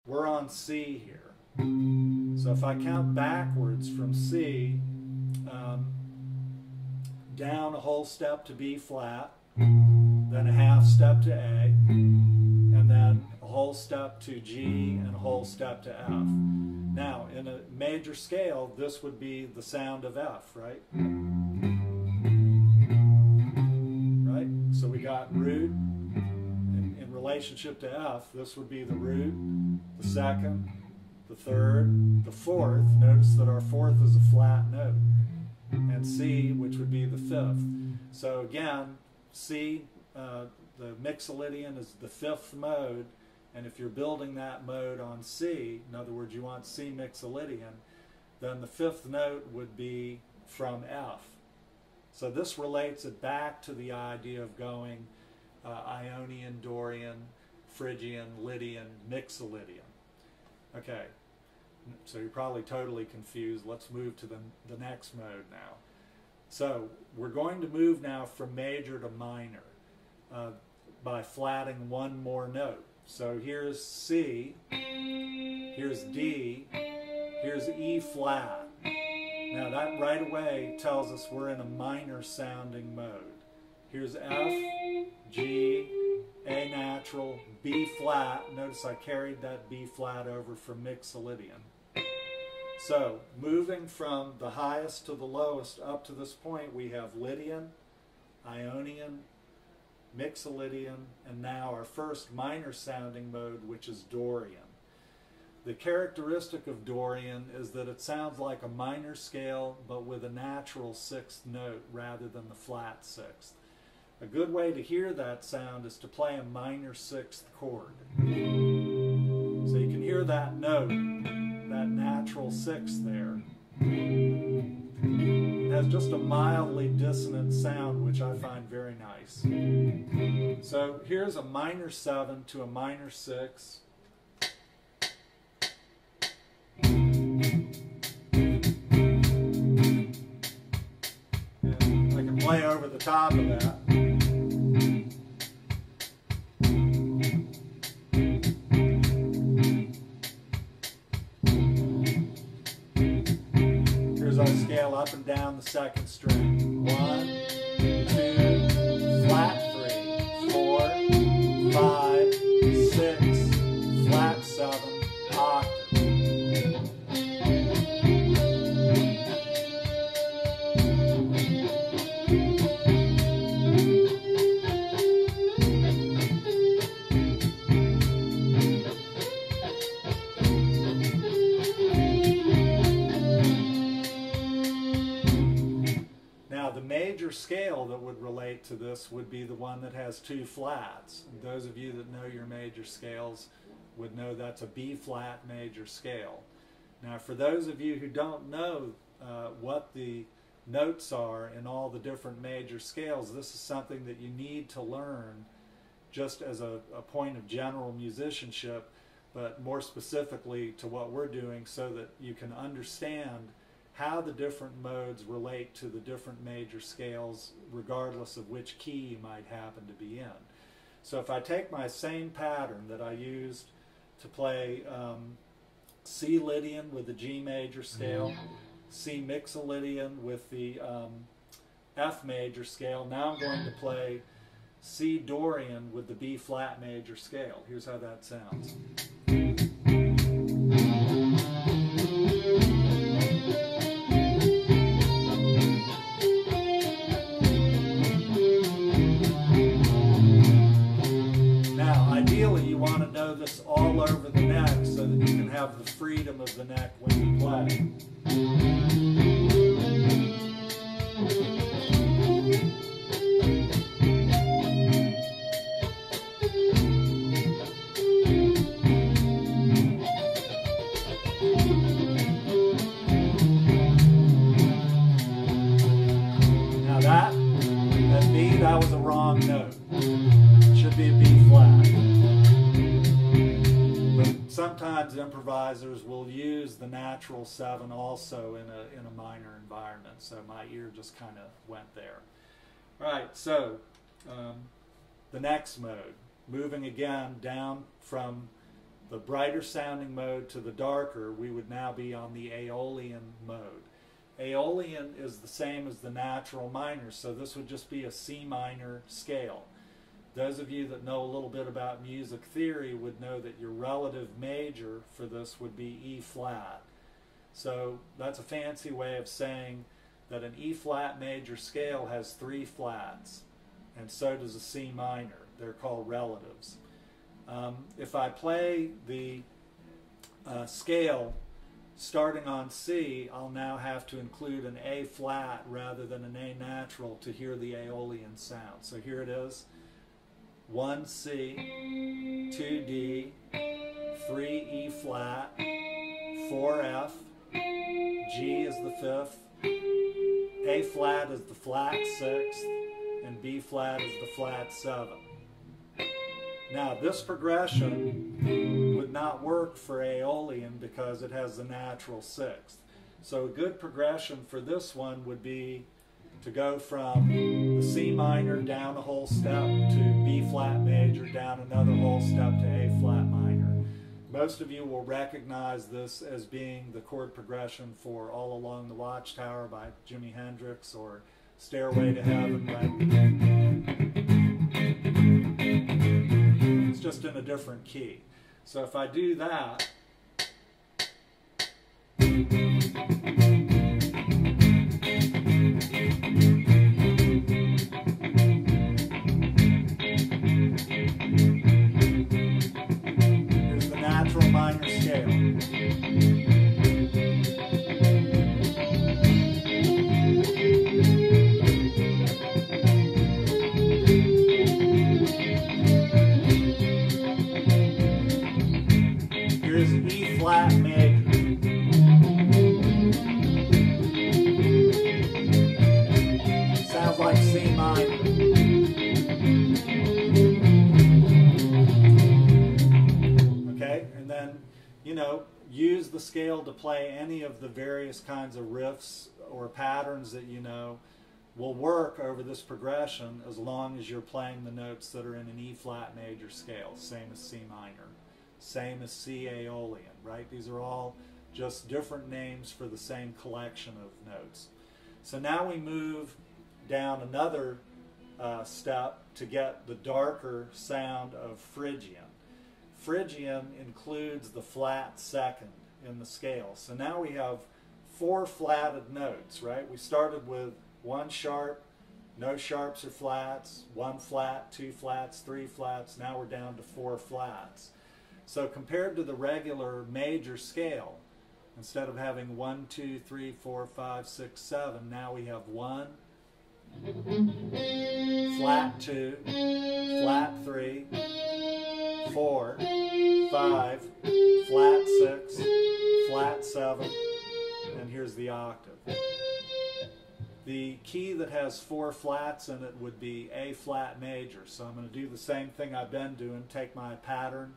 we're on C here. So if I count backwards from C, down a whole step to B flat, then a half step to A, and then a whole step to G and a whole step to F. Now, in a major scale, this would be the sound of F, right? Right? So we got root in relationship to F. This would be the root, the second, the third, the fourth. Notice that our fourth is a flat note. And C, which would be the fifth. So again, C, the Mixolydian is the fifth mode, and if you're building that mode on C, in other words, you want C Mixolydian, then the fifth note would be from F. So this relates it back to the idea of going Ionian, Dorian, Phrygian, Lydian, Mixolydian. Okay. So you're probably totally confused. Let's move to the next mode now. So we're going to move now from major to minor by flatting one more note. So here's C, here's D, here's E flat. Now that right away tells us we're in a minor sounding mode. Here's F, G, A natural, B flat. Notice I carried that B flat over from Mixolydian. So, moving from the highest to the lowest up to this point, we have Lydian, Ionian, Mixolydian, and now our first minor sounding mode, which is Dorian. The characteristic of Dorian is that it sounds like a minor scale, but with a natural sixth note rather than the flat sixth. A good way to hear that sound is to play a minor sixth chord. So you can hear that note, that natural sixth there. It has just a mildly dissonant sound, which I find very nice. So here's a minor 7 to a minor 6. And I can play over the top of that. Scale up and down the second string. 1, 2, flat 3, 4, 5, 6, flat 7, octave. Major scale that would relate to this would be the one that has two flats. And those of you that know your major scales would know that's a B flat major scale. Now for those of you who don't know what the notes are in all the different major scales, this is something that you need to learn just as a point of general musicianship, but more specifically to what we're doing so that you can understand how the different modes relate to the different major scales regardless of which key you might happen to be in. So if I take my same pattern that I used to play C Lydian with the G major scale, C Mixolydian with the F major scale, now I'm going to play C Dorian with the B flat major scale. Here's how that sounds. Ideally, you want to know this all over the neck so that you can have the freedom of the neck when you play. Now that B, that was a wrong note. It should be a B flat. Sometimes improvisers will use the natural 7 also in a minor environment, so my ear just kind of went there. All right, so the next mode, moving again down from the brighter sounding mode to the darker, we would now be on the Aeolian mode. Aeolian is the same as the natural minor, so this would just be a C minor scale. Those of you that know a little bit about music theory would know that your relative major for this would be E flat. So that's a fancy way of saying that an E flat major scale has 3 flats, and so does a C minor. They're called relatives. If I play the scale starting on C, I'll now have to include an A flat rather than an A natural to hear the Aeolian sound. So here it is: 1 C, 2 D, 3 E flat, 4 F, G is the 5th, A flat is the flat 6th, and B flat is the flat 7th. Now this progression would not work for Aeolian because it has the natural 6th. So a good progression for this one would be to go from the C minor down a whole step to B flat major, down another whole step to A flat minor. Most of you will recognize this as being the chord progression for All Along the Watchtower by Jimi Hendrix, or Stairway to Heaven by... It's just in a different key. So if I do that, here's the natural minor scale. Here's E flat major. Sounds like C minor. Okay, and then, you know, use the scale to play any of the various kinds of riffs or patterns that you know will work over this progression, as long as you're playing the notes that are in an E flat major scale, same as C minor. Same as C Aeolian, right? These are all just different names for the same collection of notes. So now we move down another step to get the darker sound of Phrygian. Phrygian includes the flat 2nd in the scale. So now we have 4 flatted notes, right? We started with 1 sharp, no sharps or flats, 1 flat, 2 flats, 3 flats. Now we're down to 4 flats. So compared to the regular major scale, instead of having 1, 2, 3, 4, 5, 6, 7, now we have 1, flat 2, flat 3, 4, 5, flat 6, flat 7, and here's the octave. The key that has 4 flats in it would be A flat major. So I'm going to do the same thing I've been doing, take my pattern,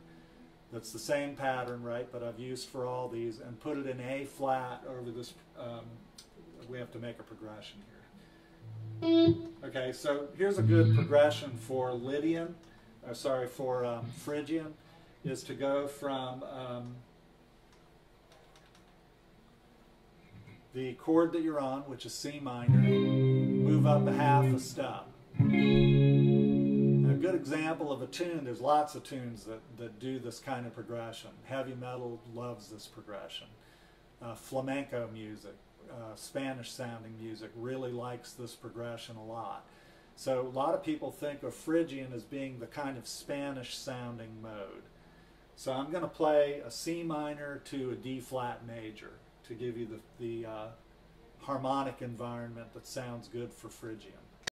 that's the same pattern, right, but I've used for all these, and put it in A flat over this. We have to make a progression here. Okay, so here's a good progression for Lydian, for Phrygian, is to go from the chord that you're on, which is C minor, move up a half a step. A good example of a tune, there's lots of tunes that do this kind of progression. Heavy metal loves this progression. Flamenco music, Spanish sounding music really likes this progression a lot. So a lot of people think of Phrygian as being the kind of Spanish sounding mode. So I'm going to play a C minor to a D flat major to give you the harmonic environment that sounds good for Phrygian.